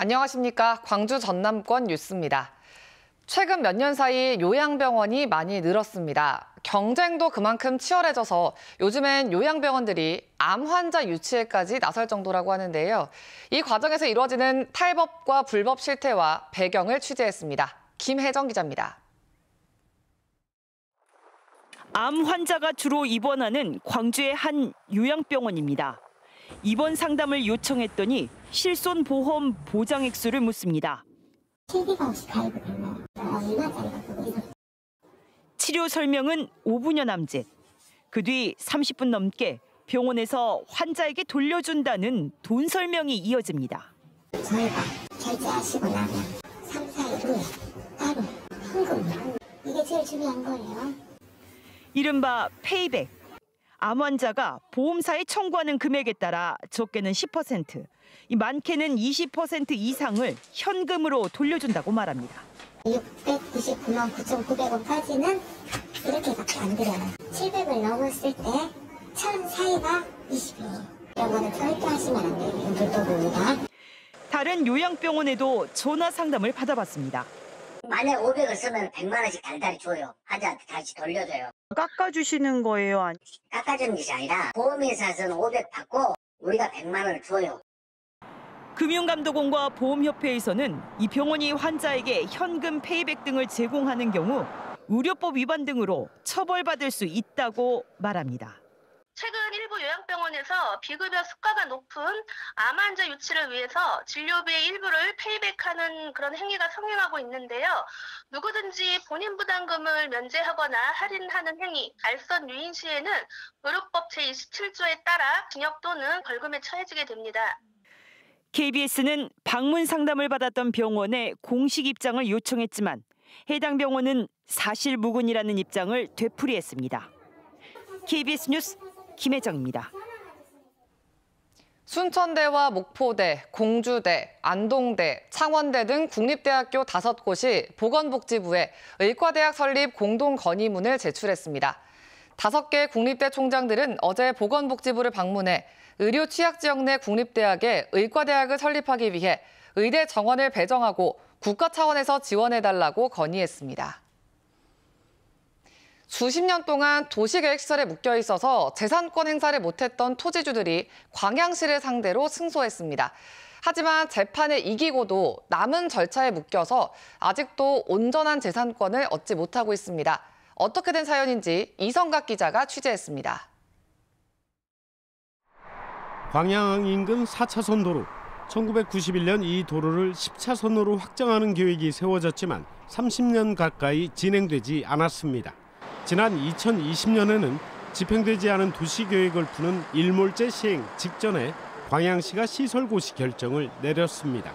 안녕하십니까. 광주 전남권 뉴스입니다. 최근 몇 년 사이 요양병원이 많이 늘었습니다. 경쟁도 그만큼 치열해져서 요즘엔 요양병원들이 암 환자 유치에까지 나설 정도라고 하는데요. 이 과정에서 이루어지는 탈법과 불법 실태와 배경을 취재했습니다. 김혜정 기자입니다. 암 환자가 주로 입원하는 광주의 한 요양병원입니다. 입원 상담을 요청했더니 실손보험 보장액수를 묻습니다. 치료 설명은 5분여 남짓. 그 뒤 30분 넘게 병원에서 환자에게 돌려준다는 돈 설명이 이어집니다. 저희가 결제하시고 나면 3, 4일 후에 따로 현금, 이게 제일 중요한 거예요. 이른바 페이백. 암 환자가 보험사에 청구하는 금액에 따라 적게는 10%, 많게는 20% 이상을 현금으로 돌려준다고 말합니다. 699만 9,900원까지는 이렇게밖에 안 드려요. 700을 넘었을 때 1,000 사이가 20이에요. 이런 거는 절대 하시면 안 돼요. 이건 불법입니다. 다른 요양병원에도 전화 상담을 받아봤습니다. 만약에 500을 쓰면 100만 원씩 달달이 줘요. 환자한테 다시 돌려줘요. 깎아주시는 거예요? 깎아주는 것이 아니라 보험회사에서는 500 받고 우리가 100만 원을 줘요. 금융감독원과 보험협회에서는 이 병원이 환자에게 현금 페이백 등을 제공하는 경우 의료법 위반 등으로 처벌받을 수 있다고 말합니다. 최근 일부 요양병원에서 비급여 수가가 높은 암 환자 유치를 위해서 진료비의 일부를 페이백하는 그런 행위가 성행하고 있는데요. 누구든지 본인 부담금을 면제하거나 할인하는 행위, 알선 유인 시에는 의료법 제27조에 따라 징역 또는 벌금에 처해지게 됩니다. KBS는 방문 상담을 받았던 병원에 공식 입장을 요청했지만 해당 병원은 사실무근이라는 입장을 되풀이했습니다. KBS 뉴스 김혜정입니다. 순천대와 목포대, 공주대, 안동대, 창원대 등 국립대학교 5곳이 보건복지부에 의과대학 설립 공동건의문을 제출했습니다. 5개 국립대 총장들은 어제 보건복지부를 방문해 의료 취약지역 내 국립대학에 의과대학을 설립하기 위해 의대 정원을 배정하고 국가 차원에서 지원해달라고 건의했습니다. 수십 년 동안 도시계획시설에 묶여 있어서 재산권 행사를 못했던 토지주들이 광양시를 상대로 승소했습니다. 하지만 재판에 이기고도 남은 절차에 묶여서 아직도 온전한 재산권을 얻지 못하고 있습니다. 어떻게 된 사연인지 이성각 기자가 취재했습니다. 광양 인근 4차선 도로. 1991년 이 도로를 10차선으로 확장하는 계획이 세워졌지만 30년 가까이 진행되지 않았습니다. 지난 2020년에는 집행되지 않은 도시계획을 푸는 일몰제 시행 직전에 광양시가 시설 고시 결정을 내렸습니다.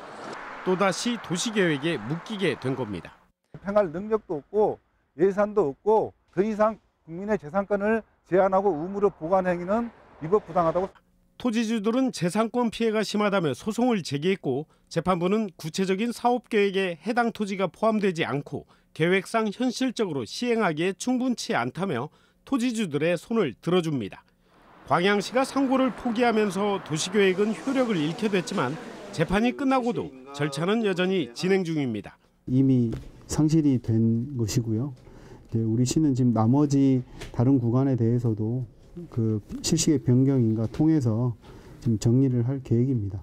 또다시 도시계획에 묶이게 된 겁니다. 집행할 능력도 없고 예산도 없고 더 이상 국민의 재산권을 제한하고 의무로 보관 행위는 위법 부당하다고. 토지주들은 재산권 피해가 심하다며 소송을 제기했고 재판부는 구체적인 사업계획에 해당 토지가 포함되지 않고 계획상 현실적으로 시행하기에 충분치 않다며 토지주들의 손을 들어줍니다. 광양시가 상고를 포기하면서 도시계획은 효력을 잃게 됐지만 재판이 끝나고도 절차는 여전히 진행 중입니다. 이미 상실이 된 것이고요. 우리 시는 지금 나머지 다른 구간에 대해서도 그 실시계 변경인가 통해서 지금 정리를 할 계획입니다.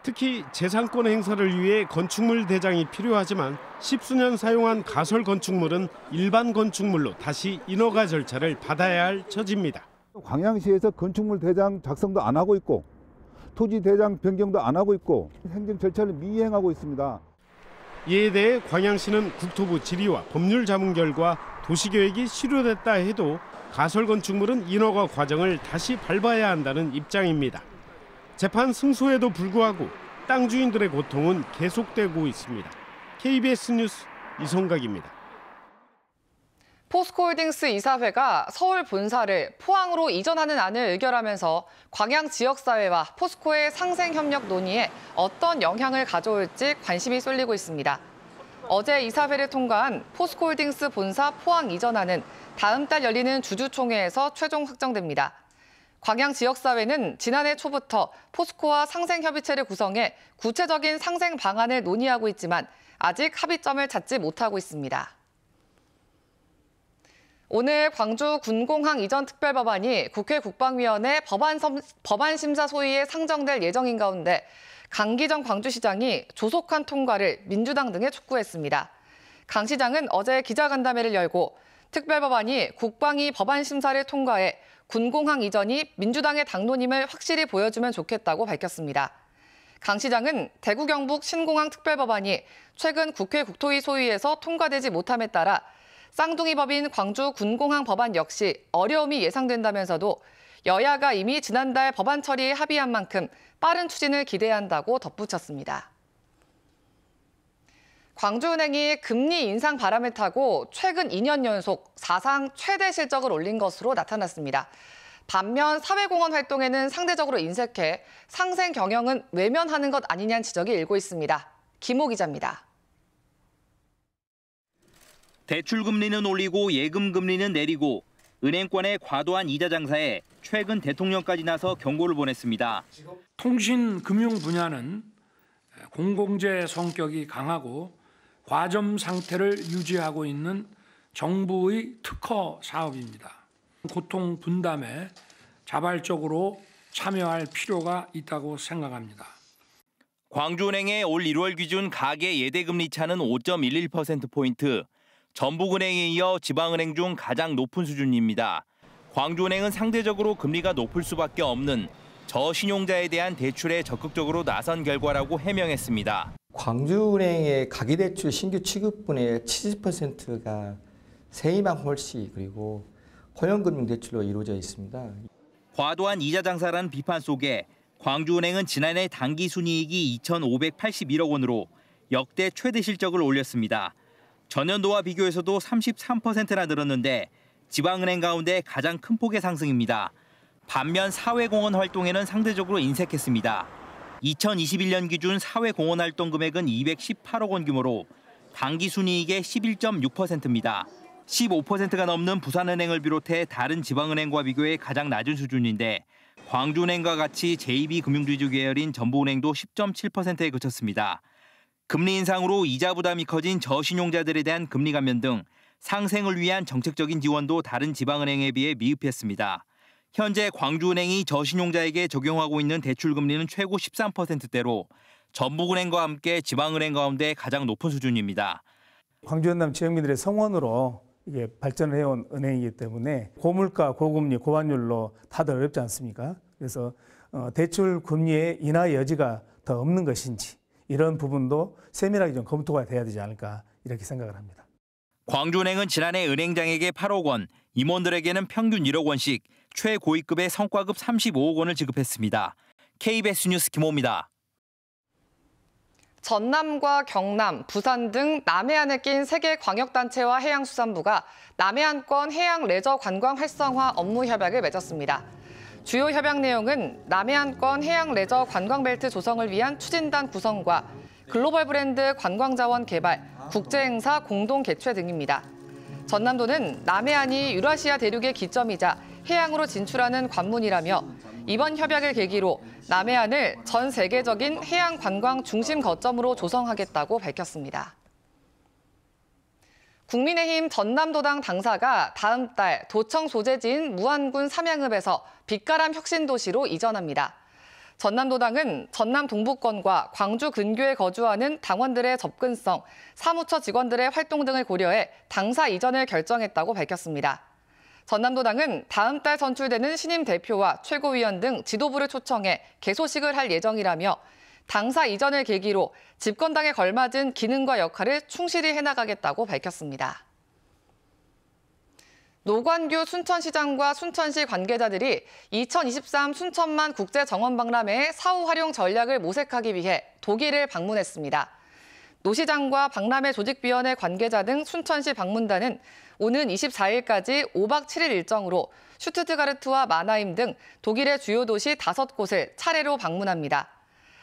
특히 재산권 행사를 위해 건축물 대장이 필요하지만 십수년 사용한 가설 건축물은 일반 건축물로 다시 인허가 절차를 받아야 할 처지입니다. 광양시에서 건축물 대장 작성도 안 하고 있고 토지 대장 변경도 안 하고 있고 행정 절차를 미행하고 있습니다. 이에 대해 광양시는 국토부 질의와 법률 자문 결과 도시계획이 실효됐다 해도 가설 건축물은 인허가 과정을 다시 밟아야 한다는 입장입니다. 재판 승소에도 불구하고 땅 주인들의 고통은 계속되고 있습니다. KBS 뉴스 이성각입니다. 포스코홀딩스 이사회가 서울 본사를 포항으로 이전하는 안을 의결하면서 광양 지역사회와 포스코의 상생협력 논의에 어떤 영향을 가져올지 관심이 쏠리고 있습니다. 어제 이사회를 통과한 포스코홀딩스 본사 포항 이전안은 다음 달 열리는 주주총회에서 최종 확정됩니다. 광양 지역사회는 지난해 초부터 포스코와 상생협의체를 구성해 구체적인 상생 방안을 논의하고 있지만 아직 합의점을 찾지 못하고 있습니다. 오늘 광주 군공항 이전 특별법안이 국회 국방위원회 법안 심사 소위에 상정될 예정인 가운데 강기정 광주시장이 조속한 통과를 민주당 등에 촉구했습니다. 강 시장은 어제 기자간담회를 열고 특별법안이 국방위 법안 심사를 통과해 군공항 이전이 민주당의 당론임을 확실히 보여주면 좋겠다고 밝혔습니다. 강 시장은 대구 경북 신공항 특별법안이 최근 국회 국토위 소위에서 통과되지 못함에 따라 쌍둥이 법인 광주 군공항 법안 역시 어려움이 예상된다면서도 여야가 이미 지난달 법안 처리에 합의한 만큼 빠른 추진을 기대한다고 덧붙였습니다. 광주은행이 금리 인상 바람을 타고 최근 2년 연속 사상 최대 실적을 올린 것으로 나타났습니다. 반면 사회공헌 활동에는 상대적으로 인색해 상생 경영은 외면하는 것 아니냐는 지적이 일고 있습니다. 김호 기자입니다. 대출금리는 올리고 예금금리는 내리고 은행권의 과도한 이자 장사에 최근 대통령까지 나서 경고를 보냈습니다. 통신 금융 분야는 공공재 성격이 강하고 과점 상태를 유지하고 있는 정부의 특허 사업입니다. 고통 분담에 자발적으로 참여할 필요가 있다고 생각합니다. 광주은행의 올 1월 기준 가계 예대금리 차는 5.11%포인트, 전북은행에 이어 지방은행 중 가장 높은 수준입니다. 광주은행은 상대적으로 금리가 높을 수밖에 없는 저신용자에 대한 대출에 적극적으로 나선 결과라고 해명했습니다. 광주은행의 가계대출 신규 취급분의 70%가 세이망 홀씨 그리고 고용금융대출로 이루어져 있습니다. 과도한 이자 장사라는 비판 속에 광주은행은 지난해 당기순이익이 2,581억 원으로 역대 최대 실적을 올렸습니다. 전년도와 비교해서도 33%나 늘었는데 지방은행 가운데 가장 큰 폭의 상승입니다. 반면 사회공헌 활동에는 상대적으로 인색했습니다. 2021년 기준 사회공헌 활동 금액은 218억 원 규모로 당기순이익의 11.6%입니다. 15%가 넘는 부산은행을 비롯해 다른 지방은행과 비교해 가장 낮은 수준인데 광주은행과 같이 제2비 금융주주 계열인 전북은행도 10.7%에 그쳤습니다. 금리 인상으로 이자 부담이 커진 저신용자들에 대한 금리 감면 등 상생을 위한 정책적인 지원도 다른 지방은행에 비해 미흡했습니다. 현재 광주은행이 저신용자에게 적용하고 있는 대출금리는 최고 13%대로 전북은행과 함께 지방은행 가운데 가장 높은 수준입니다. 광주 전남 지역민들의 성원으로 이게 발전을 해온 은행이기 때문에 고물가, 고금리, 고환율로 다들 어렵지 않습니까? 그래서 대출 금리의 인하 여지가 더 없는 것인지 이런 부분도 세밀하게 좀 검토가 돼야 되지 않을까 이렇게 생각을 합니다. 광주은행은 지난해 은행장에게 8억 원, 임원들에게는 평균 1억 원씩 최고위급의 성과급 35억 원을 지급했습니다. KBS 뉴스 김호입니다. 전남과 경남, 부산 등 남해안에 낀 3개 광역단체와 해양수산부가 남해안권 해양 레저 관광 활성화 업무 협약을 맺었습니다. 주요 협약 내용은 남해안권 해양 레저 관광벨트 조성을 위한 추진단 구성과 글로벌 브랜드 관광자원 개발, 국제행사 공동 개최 등입니다. 전남도는 남해안이 유라시아 대륙의 기점이자 해양으로 진출하는 관문이라며 이번 협약을 계기로 남해안을 전 세계적인 해양 관광 중심 거점으로 조성하겠다고 밝혔습니다. 국민의힘 전남도당 당사가 다음 달 도청 소재지인 무안군 삼양읍에서 빛가람 혁신도시로 이전합니다. 전남도당은 전남 동부권과 광주 근교에 거주하는 당원들의 접근성, 사무처 직원들의 활동 등을 고려해 당사 이전을 결정했다고 밝혔습니다. 전남도당은 다음 달 선출되는 신임 대표와 최고위원 등 지도부를 초청해 개소식을 할 예정이라며 당사 이전을 계기로 집권당에 걸맞은 기능과 역할을 충실히 해나가겠다고 밝혔습니다. 노관규 순천시장과 순천시 관계자들이 2023 순천만 국제정원박람회의 사후 활용 전략을 모색하기 위해 독일을 방문했습니다. 노 시장과 박람회 조직위원회 관계자 등 순천시 방문단은 오는 24일까지 5박 7일 일정으로 슈투트가르트와 마나임 등 독일의 주요 도시 5곳을 차례로 방문합니다.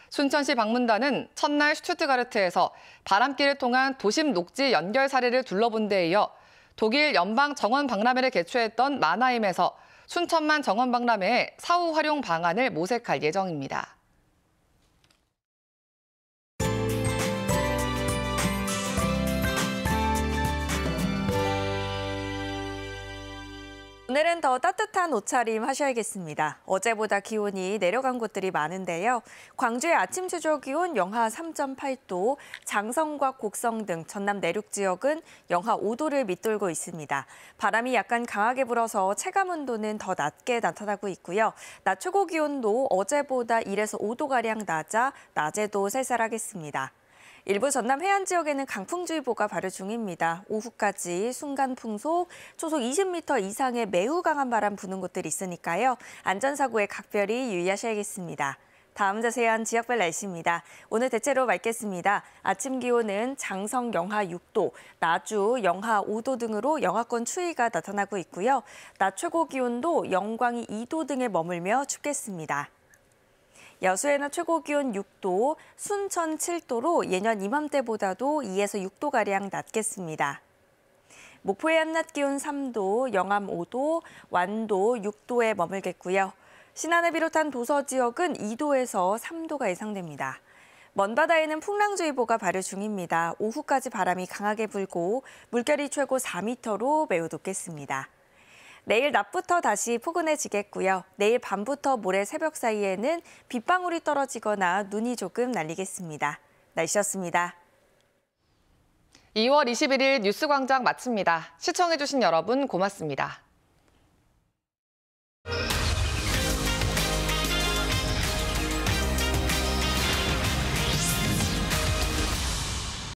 순천시 방문단은 첫날 슈투트가르트에서 바람길을 통한 도심 녹지 연결 사례를 둘러본 데 이어 독일 연방 정원 박람회를 개최했던 마나임에서 춘천만 정원 박람회에 사후 활용 방안을 모색할 예정입니다. 오늘은 더 따뜻한 옷차림 하셔야겠습니다. 어제보다 기온이 내려간 곳들이 많은데요. 광주의 아침 최저 기온 영하 3.8도, 장성과 곡성 등 전남 내륙 지역은 영하 5도를 밑돌고 있습니다. 바람이 약간 강하게 불어서 체감 온도는 더 낮게 나타나고 있고요. 낮 최고 기온도 어제보다 1에서 5도가량 낮아 낮에도 쌀쌀하겠습니다. 일부 전남 해안 지역에는 강풍주의보가 발효 중입니다. 오후까지 순간풍속, 초속 20m 이상의 매우 강한 바람 부는 곳들이 있으니까요. 안전사고에 각별히 유의하셔야겠습니다. 다음 자세한 지역별 날씨입니다. 오늘 대체로 맑겠습니다. 아침 기온은 장성 영하 6도, 나주 영하 5도 등으로 영하권 추위가 나타나고 있고요. 낮 최고 기온도 영광이 2도 등에 머물며 춥겠습니다. 여수의 낮 최고 기온 6도, 순천 7도로 예년 이맘때보다도 2에서 6도가량 낮겠습니다. 목포의 한낮 기온 3도, 영암 5도, 완도 6도에 머물겠고요. 신안을 비롯한 도서 지역은 2도에서 3도가 예상됩니다. 먼바다에는 풍랑주의보가 발효 중입니다. 오후까지 바람이 강하게 불고 물결이 최고 4m로 매우 높겠습니다. 내일 낮부터 다시 포근해지겠고요. 내일 밤부터 모레 새벽 사이에는 빗방울이 떨어지거나 눈이 조금 날리겠습니다. 날씨였습니다. 2월 21일 뉴스광장 마칩니다. 시청해주신 여러분 고맙습니다.